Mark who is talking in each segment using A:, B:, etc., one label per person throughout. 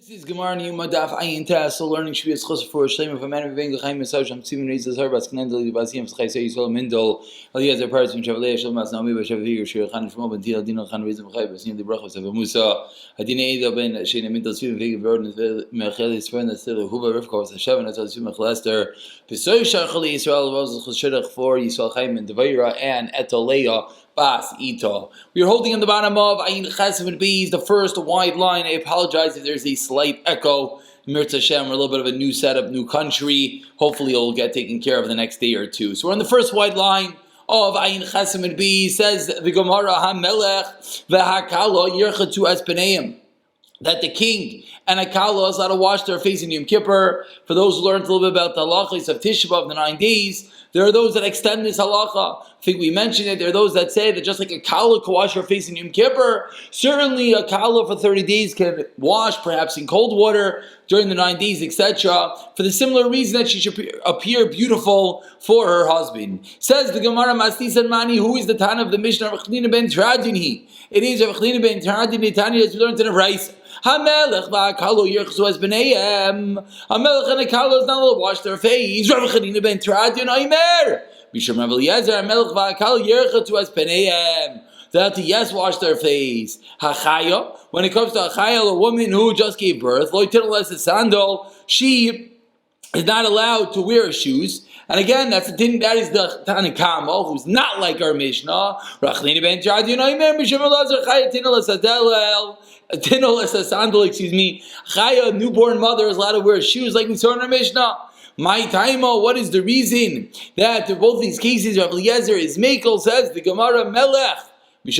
A: This is Gemara Yoma Daf Yomi. So learning should be a schos for a shleim of a man being geheim mesaj. I'm seeing reasons her bas knendel basim schei Yisrael mindol. Elias a person shavalei shel mas naomi bashavir shir khan shmo ben til din khan reason chai basim di brachos of Musa. Adine ida ben shein mindel svim vegen werden mechel is when the still huber of course the shaven as svim chlaster. Besoy shachli Yisrael was chshedach for Yisrael chaim and devira and etoleya. Bas Ito. We are holding on the bottom of Ayin Chesed Bees, the first wide line. I apologize if there's a slight echo. Mirza Hashem, we're a little bit of a new setup, new country. Hopefully it'll get taken care of the next day or two. So we're on the first wide line of Ayin Chesed Bees. Says the Gemara, HaMelech v'Hakala Yerchatu Es Peneim. That the king and Akala is allowed to wash their face in Yom Kippur. For those who learned a little bit about the halachas of Tisha B'Av, the 9 days, there are those that extend this halacha. I think we mentioned it. There are those that say that just like a kala can wash her face in Yom Kippur, certainly a kala for 30 days can wash perhaps in cold water during the 9 days, etc. for the similar reason that she should appear beautiful for her husband. Says the Gemara Mastis Mani, who is the Tan of the Mishnah of Rechlina ben Tradini? It is Rechlina ben Tradini Tanya, as we learned in the Raisa. HaMelech v'Hakalo Yerchzu Es B'neihem. HaMelech and Akalo is not allowed to wash their face. Rav Chanina ben Tradin Oimer. Mishum Rav Eliezer HaMelech v'Hakalo Yerchzu Es B'neihem. They have to wash their face. Hachaya, when it comes to Hachaya, a woman who just gave birth, Lo Yitinu Lesa Sandal, she is not allowed to wear shoes. And again, that's the thing, that is the Tanakama, who's not like our Mishnah. Rachlina ben Tradin Oimer. Mishum Elazar Chaya Tinu Lesa Delel. Excuse me. Chaya, newborn mother, is allowed to wear shoes like we saw in our Mishnah. My taima, what is the reason that in both these cases Rav Eliezer is Mekel? Says the Gemara Melech. A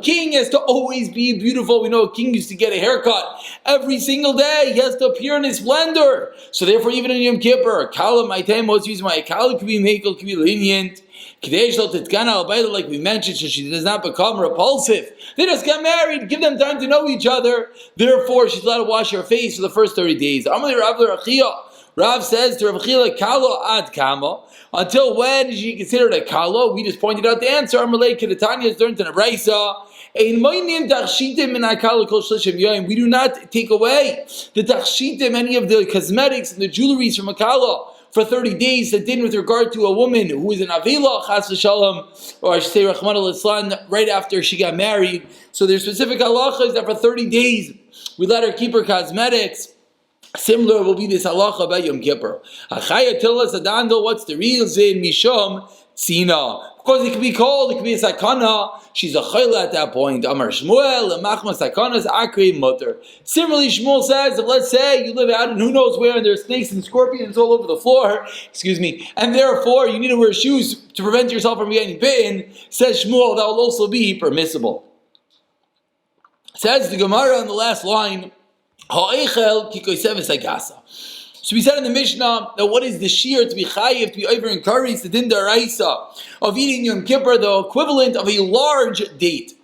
A: king has to always be beautiful. We know a king used to get a haircut every single day. He has to appear in his splendor. So therefore, even in Yom Kippur, Kala, my taima, what's the reason why a Kala could be Mekel, could be lenient? Like we mentioned, so she does not become repulsive. They just get married, give them time to know each other. Therefore, she's allowed to wash her face for the first 30 days. Rav says to Rav Chila, Kalo ad kama. Until when is she considered a kalo? We just pointed out the answer. Amalei Kedatanya is learned in a brisa. We do not take away the tachshitim, any of the cosmetics and the jewelries from a kala for 30 days that did with regard to a woman who is an avila, chas v'shalom, or I should say Rahman al-Islam, right after she got married. So there's specific halachas that for 30 days we let her keep her cosmetics. Similar will be this halacha about Yom Kippur. Achaya tilas adando, what's the reason? Mishom tzina. Because it can be cold, it can be a sakana. She's a chayla at that point. Amar Shmuel, machma sakanas akri mutter. Similarly, Shmuel says, if let's say you live out in who knows where and there's snakes and scorpions all over the floor, and therefore you need to wear shoes to prevent yourself from getting bitten, says Shmuel, that will also be permissible. Says the Gemara on the last line, so we said in the Mishnah that what is the shear to be chayiv, to be over encouraged, the din daraisa of eating Yom Kippur, the equivalent of a large date.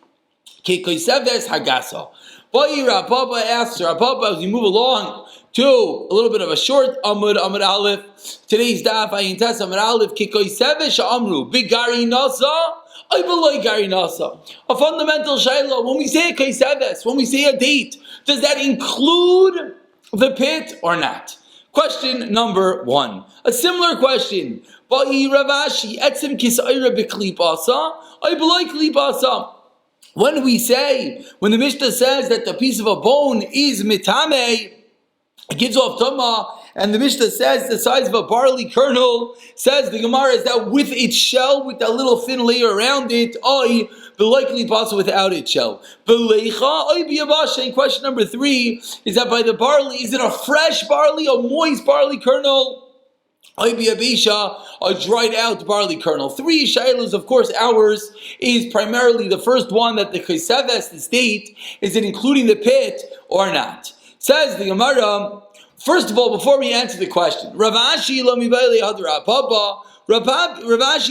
A: Hagasa. Rabba asks Rabba as we move along to a little bit of a short Amud Aleph. Today's daf Ayin Tes Amud Aleph Kikoisevesh Amru Bigari Nasa. A fundamental shayla. When we say a kaiseves, when we say a date, does that include the pit or not? Question number 1. A similar question. When the Mishnah says that the piece of a bone is mitame, it gives off tumah, and the Mishnah says the size of a barley kernel, says the Gemara is that with its shell, with that little thin layer around it, the likely possible without its shell. And question number 3 is that by the barley, is it a fresh barley, a moist barley kernel? A dried out barley kernel. 3 shaylos, of course, ours is primarily the first one, that the chayseves, the state, is it including the pit or not? Says the Gemara, first of all, before we answer the question, Rav Ashi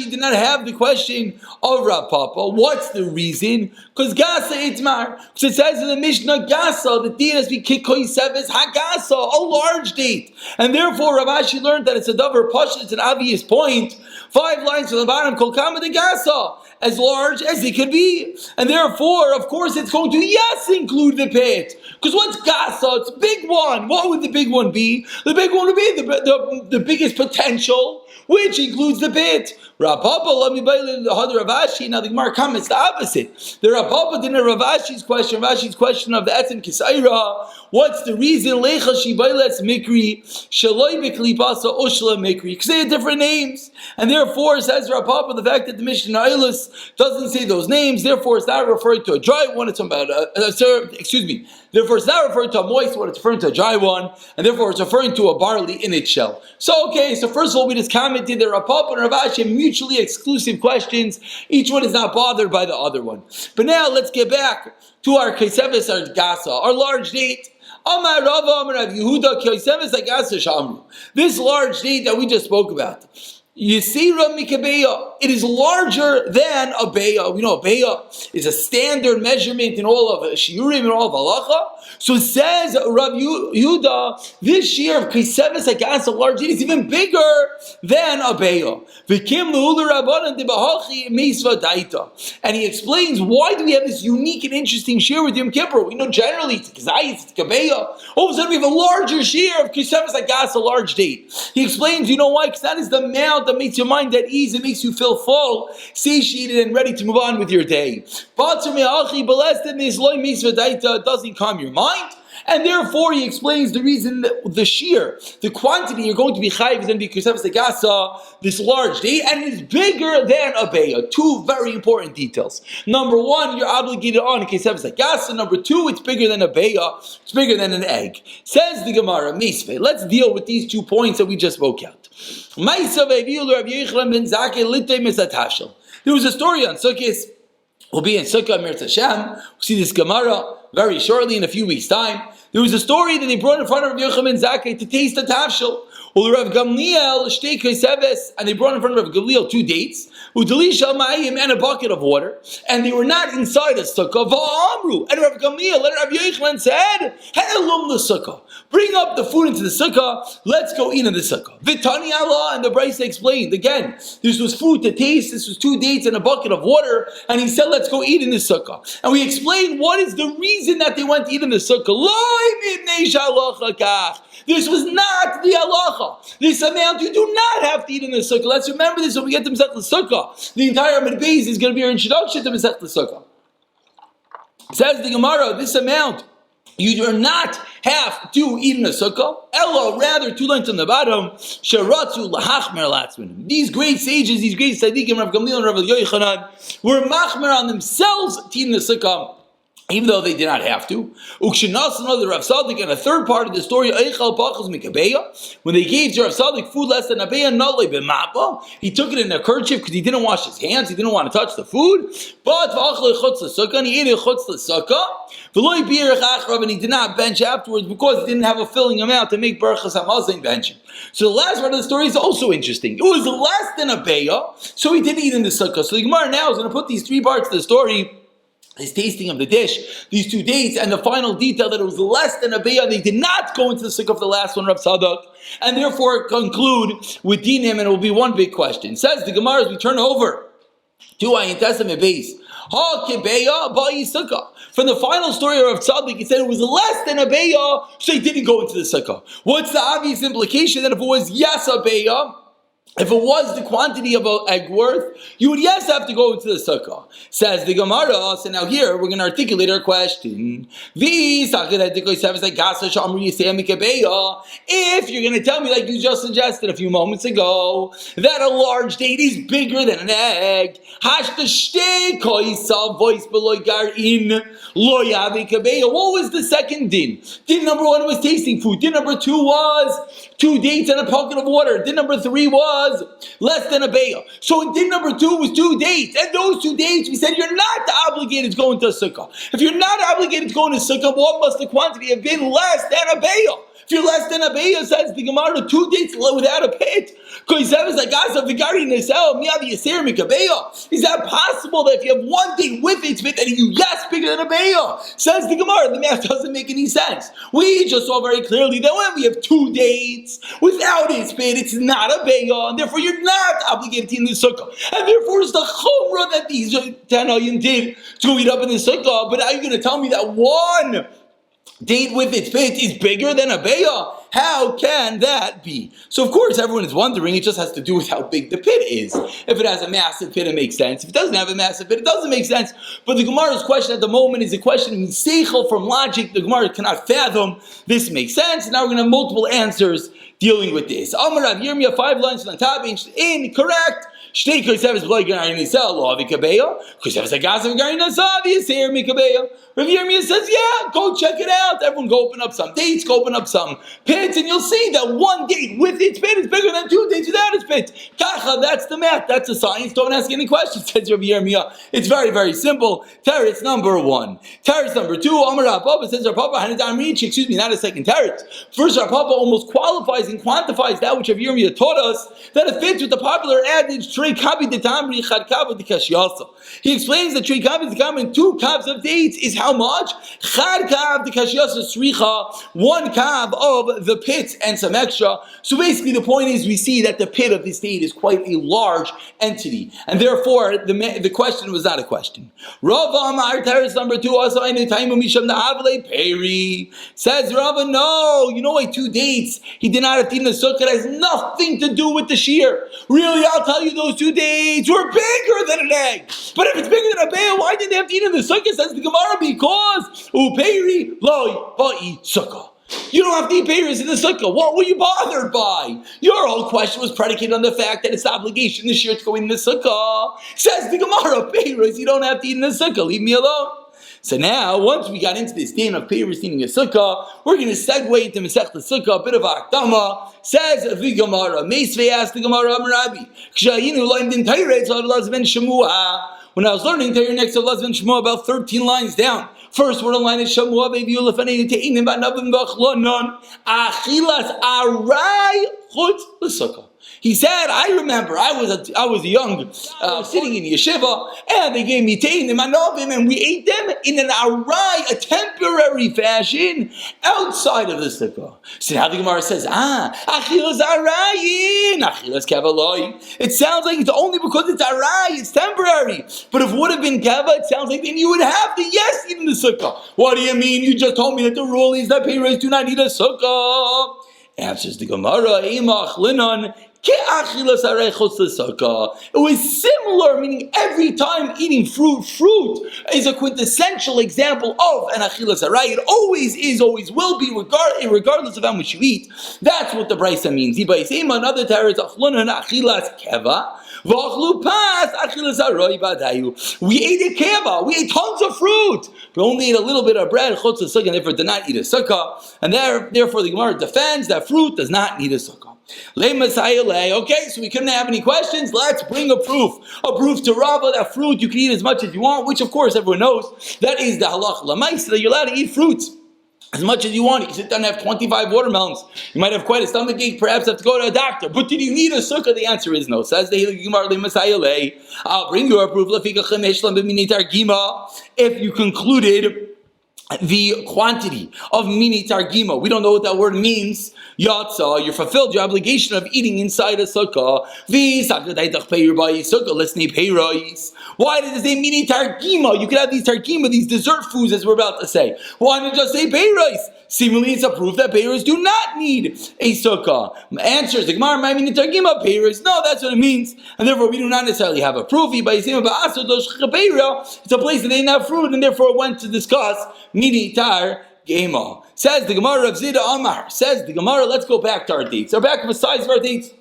A: did not have the question of Rav Papa. What's the reason? Because Gasa Itmar. Because it says in the Mishnah, Gasa, the date has to be Kikoi Seves Hagasa, a large date. And therefore, Rav Ashi learned that it's a davar pasha, it's an obvious point. 5 lines from the bottom, Kol Kama de Gasa. as large as it could be. And therefore, of course, it's going to, yes, include the pit. Because what's gasa? It's a big one. What would the big one be? The big one would be the biggest potential, which includes the pit. Rav Papa, let me buy the Hadar Ravashi. Now the Gemara comments the opposite. The Rav Papa didn't Ravashi's question of the Etzem Kisaira. What's the reason? Lecha Shibaylet's Mikri, Shaloi Biklipasa Ushla Mikri. Because they had different names. And therefore, says Rav Papa, the fact that the Mishnah Eilis doesn't say those names, therefore it's not referring to a dry one, it's about therefore it's not referring to a moist one, it's referring to a dry one, and therefore it's referring to a barley in its shell. So first of all, we just commented that Rav Papa and Rav Ashi have mutually exclusive questions. Each one is not bothered by the other one. But now let's get back to our Kaiseves Gasa, our large date. Amar Rava Amar Rav Yehuda Kaiseves Gasa Shamru. This large date that we just spoke about. Yisira Mikabeya. It is larger than a beya. We know a beya is a standard measurement in all of shiurim and all of halacha. So says Rav Yehuda, this year of Kaiseves Gasa large date is even bigger than a beya. And he explains why do we have this unique and interesting shear with Yom Kippur. We know generally it's Concise, it's Kabeya. All of a sudden we have a larger shear of Kaiseves Gasa large date. He explains, you know why? Because that is the amount that makes your mind at ease, it makes you feel full, satiated, and ready to move on with your day. But it doesn't calm your mind. And therefore, he explains the reason that the shear, the quantity you're going to be chayiv is going to be Kaiseves Gasa, this large day, and it's bigger than a beya. Two very important details. Number one, you're obligated on Kaiseves Gasa. Number two, it's bigger than a beya. It's bigger than an egg. Says the Gemara, Meisve. Let's deal with these 2 points that we just spoke out. There was a story on Sukkot. We'll be in Sukkah, Mirz Hashem. We'll see this Gemara very shortly in a few weeks' time. There was a story that they brought in front of Rabbi Yochanan Zakkai to taste the tafshil. Well, Rav Gamliel shtei kaiseves, and they brought in front of Rav Gamliel 2 dates, udalisha ma'ayim, and a bucket of water, and they were not inside a sukkah. Va'amru, and Rav Gamliel, and Rav Yochanan said, "Ha'elum the sukkah, bring up the food into the sukkah. Let's go eat in the sukkah." Vitani Allah, and the Brisa explained again. This was food to taste. This was 2 dates and a bucket of water, and he said, "Let's go eat in the sukkah." And we explained what is the reason that they went to eat in the sukkah. This was not the halacha. This amount you do not have to eat in the sukkah. Let's remember this when we get to Masechet Sukkah. The entire Amud Beis is going to be our introduction to Masechet Sukkah. Says the Gemara, this amount you do not have to eat in the sukkah. Ella, rather, 2 lines on the bottom. Sharatzu lahachmer latzmin. These great sages, these great tzaddikim, Rav Gamliel and Rav Yochanan, were machmer on themselves to eat in the sukkah, even though they did not have to. Ukshenas another Rav Sadik, and a third part of the story, when they gave to Rav Sadik food less than a beya, he took it in a kerchief because he didn't wash his hands, he didn't want to touch the food. But and he ate it chutz l'sukkah, and he did not bench afterwards because he didn't have a filling amount to make berachas hamazon benching. So the last part of the story is also interesting. It was less than a beya, so he didn't eat in the sukkah. So the Gemara now is going to put these 3 parts of the story, his tasting of the dish, these 2 dates, and the final detail that it was less than a beya. They did not go into the sukkah of the last one, Rav Sadak, and therefore conclude with dinim, and it will be one big question. It says the Gemara as we turn over to Ayin Testament base. From the final story of Rav Sadak, it said it was less than a beya, so he didn't go into the sukkah. What's the obvious implication? That if it was yes a beya, if it was the quantity of an egg worth, you would yes have to go into the sukkah. Says the Gemara. So now here we're going to articulate our question. If you're going to tell me, like you just suggested a few moments ago, that a large date is bigger than an egg, what was the second din? Din number 1 was tasting food. Din number 2 was 2 dates and a bucket of water. Din number 3 was less than a beya. So din number 2 was 2 dates. And those 2 dates, we said you're not obligated to go into a sukkah. If you're not obligated to go into a sukkah, what must the quantity have been less than a beya? If you're less than a beya, says the Gemara, 2 dates without a pit. Is that possible that if you have 1 date with its pit, that you bigger than a beya? Says the Gemara, the math doesn't make any sense. We just saw very clearly that when we have 2 dates without its pit, it's not a beya, and therefore you're not obligated to eat in the sukkah. And therefore it's the chumrah that these Tanaim did to eat up in the sukkah. But are you going to tell me that 1 date with its pit is bigger than a beya? How can that be? So of course everyone is wondering, it just has to do with how big the pit is. If it has a massive pit, it makes sense. If it doesn't have a massive pit, it doesn't make sense. But the Gemara's question at the moment is a question in seichel, from logic. The Gemara cannot fathom this makes sense. And now we're going to have multiple answers dealing with this. Amar Rav Yirmiyah, 5 lines from the top, incorrect. Shtei Concise b'loi garin nisah lo avi kabeya. Concise agasav garin nisah v'yisir mikabeya. Rav Yirmiyah says, yeah, go check it out. Everyone go open up some dates, go open up some pits, and you'll see that 1 date with its pit is bigger than 2 dates without its pit. Kacha, that's the math, that's the science. Don't ask any questions, says Rav Yirmiyah. It's very, very simple. Teretz number 1. Teretz number 2, Amar Rav Papa says, Rav Papa, not a second teretz. First, Rav Papa almost qualifies and quantifies that which Rav Yirmiyah taught us, that it fits with the popular adage, he explains that Trei Kabi Detamri in 2 kabs of dates is how much? Chad kav the kashyasa sricha, 1 kab of the pit and some extra. So basically the point is we see that the pit of this date is quite a large entity. And therefore the question was not a question. Rava Amar Teres number 2 also Peri. Says Rava, no, you know why 2 dates he did not have eaten the sukkah. It has nothing to do with the shear. Really, I'll tell you, those 2 dates were bigger than an egg. But if it's bigger than a bear, why did they have to eat in the sukkah? Says the Gemara, because uperi loy ba'i sukkah. You don't have to eat peiros in the sukkah. What were you bothered by? Your whole question was predicated on the fact that it's the obligation this year to go in the sukkah. Says the Gemara, peiros you don't have to eat in the sukkah. Leave me alone. So now, once we got into this din of peiros eating a sukkah, we're going to segue into Masech the Sukkah, a bit of Akdama. Says the Gemara, Meisvei asked the Gemara, Amarabi, when I was learning Torah next to Lazvan Shemua, about 13 lines down. First word on line is Shemua, Beviu Lefaneinu Te'inim Ba'navim B'achlonon, Achilas Arai Chutz L'Sukkah. He said, I remember, I was young, sitting in yeshiva, and they gave me teinim anovim, and we ate them in an arai, a temporary fashion, outside of the sukkah. So now the Gemara says, achilas arayin, achilas kavaloi. It sounds like it's only because it's arai, it's temporary. But if it would have been kava, it sounds like then you would have to, yes, eat in the sukkah. What do you mean? You just told me that the rule is that peiros do not eat a sukkah. Answers the Gemara, Eimach Linon, it was similar, meaning every time eating fruit is a quintessential example of an achilas harai. It always is, always will be, regardless of how much you eat. That's what the Brisa means. Another teretz, achilas keva. We ate a keva, we ate tons of fruit, but only ate a little bit of bread, chutz l'sukkah, and therefore did not eat a sukkah. And therefore the Gemara defends that fruit does not need a sukkah. Okay, so we couldn't have any questions. Let's bring a proof to Rava that fruit you can eat as much as you want, which of course everyone knows that is the halach l'maisa, that you're allowed to eat fruits as much as you want. You can sit down and have 25 watermelons. You might have quite a stomach ache, perhaps have to go to a doctor. But did you need a sukkah? The answer is no. Says the Gemara, I'll bring you a proof. If you concluded the quantity of mini targima, we don't know what that word means. Yatsa, you're fulfilled your obligation of eating inside a sukkah. Why does it say mini targima? You could have these targima, these dessert foods, as we're about to say. Why not just say peiros? Seemingly, it's a proof that peiros do not need a sukkah. Answers the Gemara, my mini targima peiros. No, that's what it means, and therefore we do not necessarily have a proof. It's a place that they didn't have fruit, and therefore it went to discuss mini tar gema. Says the Gemara of Zida Amar. Says the Gemara, let's go back to our dates. Our back of the size of our dates.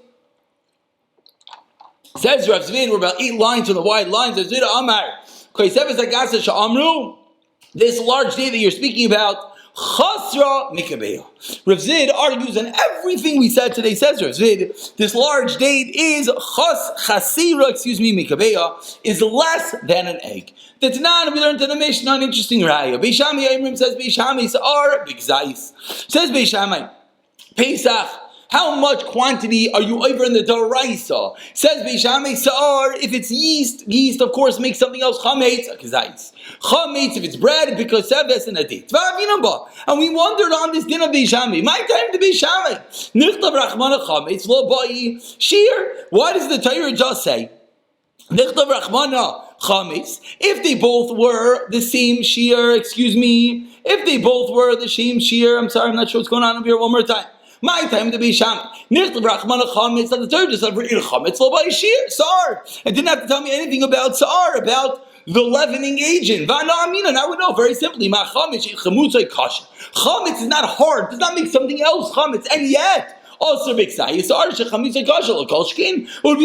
A: Says Rav Zvid, we're about 8 lines from the wide lines of Zida Amar. This large day that you're speaking about, Chasra Mikabeya. Rav Zid argues on everything we said today. Says Rav Zid, this large date is Mikabeya, is less than an egg. The Tanan, we learned in the Mishnah, an interesting raya. Beishami Aimrim says Beishami are big zayis. Says Beishamai, Pesach, how much quantity are you over in the Doraisa? Says Beis Shammai Sa'ar, if it's yeast of course makes something else chametz, a kazayis. Chametz, if it's bread, because seves and a date. And we wondered on this din of Beis Shammai. My time to Beis Shammai. Nichtav rachmana chametz lo bai shir. Why does the Torah just say Nichtav rachmana chametz? If they both were the same shear, if they both were the same shear, I'm sorry, I'm not sure what's going on over here. One more time. My time to be Shammai. Nichtav rachmana chametz. The Torah just said chametz lo bai shir. Sar. It didn't have to tell me anything about sar, about the leavening agent. Now we know very simply. Chametz is not hard. Does not make something else chametz, and yet also would be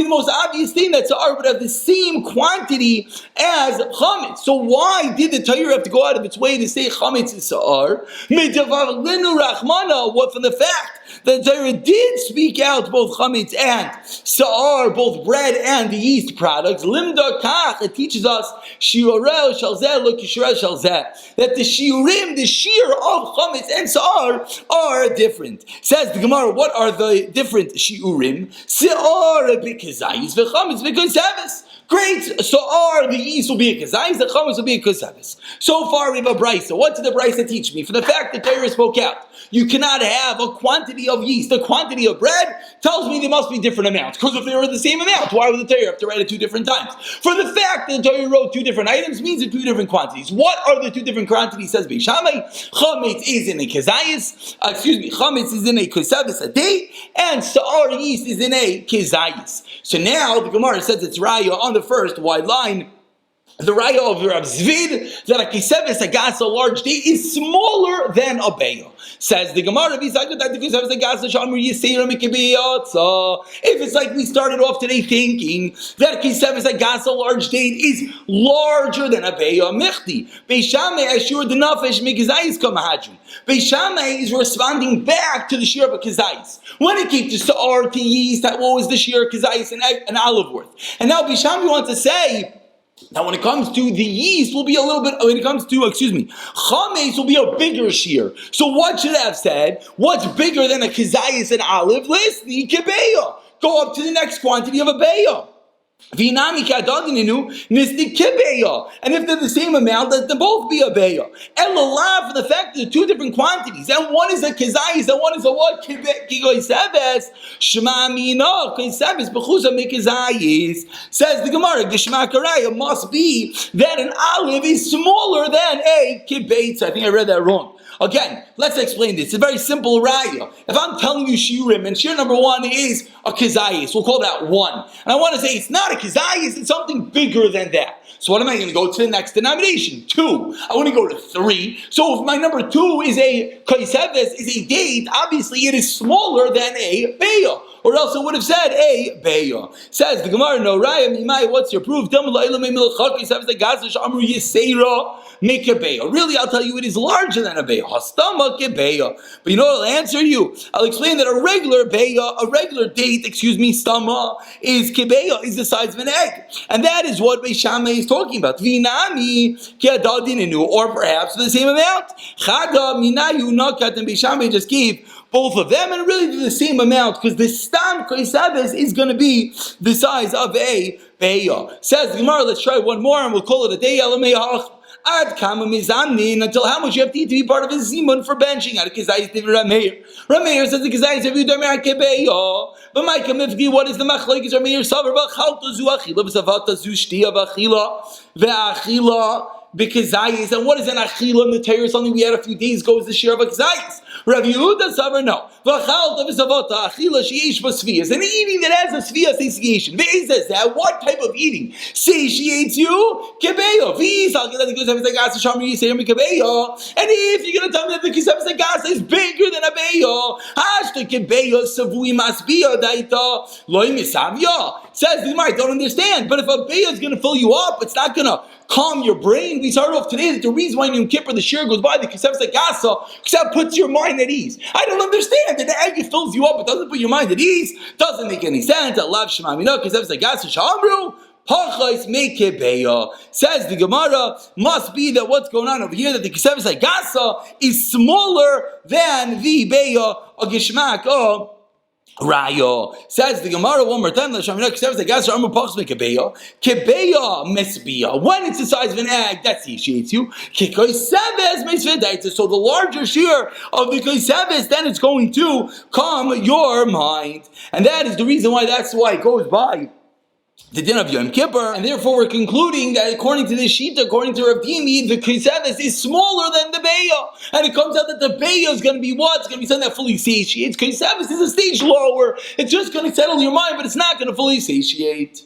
A: the most obvious thing that sa'ar would have the same quantity as chametz. So why did the Torah have to go out of its way to say chametz is sa'ar? What from the fact that the Torah did speak out both chametz and sa'ar, both bread and the yeast products. Limda kach, it teaches us shiurel shalzeh lo kishurel shalzeh, that the shiurim, the shear of chametz and sa'ar are different. Says the Gemara, what are the different shiurim? Sa'ar b'kazayis v'chametz b'kazayis. Great, sa'ar, the yeast will be a kazayis, the chametz will be a kazayis. So far we have a brisa. What did the brisa teach me? For the fact that Torah spoke out, you cannot have a quantity of yeast, a quantity of bread, tells me there must be different amounts. Because if they were the same amount, why would the Torah have to write it two different times? For the fact that the Torah wrote two different items means they're two different quantities. What are the two different quantities, says Beis Shammai? Chametz is in a kazayis, chametz is in a kazayis a day, and sa'ar yeast is in a kazayis. So now the Gemara says it's raya on the first wide line. The raya of Rav Zvid that a kiseves agas, a large date, is smaller than a beya. Says the Gemara, if it's like we started off today thinking that kiseves agas, a large date, is larger than a beya, mechti Beis Shammai ashur the nafesh mikazayis kamahadri. Beis Shammai is responding back to the shear of a kazayis. When it came to sa'ar, to yeast, what was the shear of kazayis and olive worth? And now Beis Shammai wants to say now, when it comes to the yeast, will be a little bit. When it comes to, chametz will be a bigger shear. So, what should I have said? What's bigger than a kazayis and olive? List the kebeya. Go up to the next quantity of a beya. Vinami kadadininu nisni kebeya. And if they're the same amount, let them both be a beya. Elalah, for the fact that they're two different quantities, and one is a kazayis and one is a what? Kigoiseves. Shema mina kigoiseves bechuza mikazayis. Says the Gemara, Geshma karaya must be that an olive is smaller than a kibbutz. I think I read that wrong. Again, let's explain this. It's a very simple raya. If I'm telling you shiurim, and shiur number one is a kazayis, we'll call that one. And I want to say it's not a kazayis, it's something bigger than that. So what am I going to go to the next denomination? 2. I want to go to 3. So if my number 2 is a kaiseves, is a date, obviously it is smaller than a beya. Or else it would have said a beya. Says the Gemara, no raya mimai, what's your proof? Make a beya. Really, I'll tell you, it is larger than a beya. Hastama kebeya. But you know what I'll answer you? I'll explain that a regular beya, a regular date, stama, is kebeya, is the size of an egg. And that is what Beis Shammai is talking about. Vinami keadadininu, or perhaps the same amount. Chada minayu nakat, and Beis Shammai just gave both of them, and really do the same amount, because the stam koisabes is going to be the size of a beya. Says the Gemara, let's try one more, and we'll call it a day. Ad kama mizanin, until how much you have to eat to be part of a zimun for benching. Ad kizayis div Rameir. Rameir says the kizayis have you done kebeya. But my kamifgi, what is the machlekes Rameir savar b'chalta zu achila b'savata zu shtia b'achila ve'achila b'kizayis. And what is an achila in the Torah? Something we had a few days ago is the share of a kizayis. Rav Yehuda savar no. V'chalta v'savata achila sheish b'svias. An eating that has a svias satiation. Ve'ezes that what type of eating satiates you? Kebeya. V'yisal get the kizayis agasa shamri yisayim kebeya. And if you're going to tell me that the kizayis agasa is bigger than a beya, hashta kebeya savui masbiya daita loy misavya. Says the Gemara, I don't understand. But if a beya is going to fill you up, it's not going to calm your brain. We started off today that the reason why in Yom Kippur the shir goes by the kisevs agasa, because that puts your mind at ease. I don't understand that the egg fills you up, it doesn't put your mind at ease. Doesn't make any sense. I love Shema Mina kisevs agasa shamru. Hachais mekebeya. Says the Gemara, must be that what's going on over here, that the Kisevis Agasa is smaller than the Beya or Gishmak or Rayo. Says the Gemara one more time, Kebeya mesbiya. When it's the size of an egg, that satiates you. So the larger shear of the Koiseves, then it's going to calm your mind. And that is the reason why, that's why it goes by the din of Yom Kippur, and therefore we're concluding that according to this Shita, according to Rav Dimi, the Koiseves is smaller than the Beya. And it comes out that the Beya is going to be what? It's going to be something that fully satiates. Koiseves is a stage lower. It's just going to settle your mind, but it's not going to fully satiate.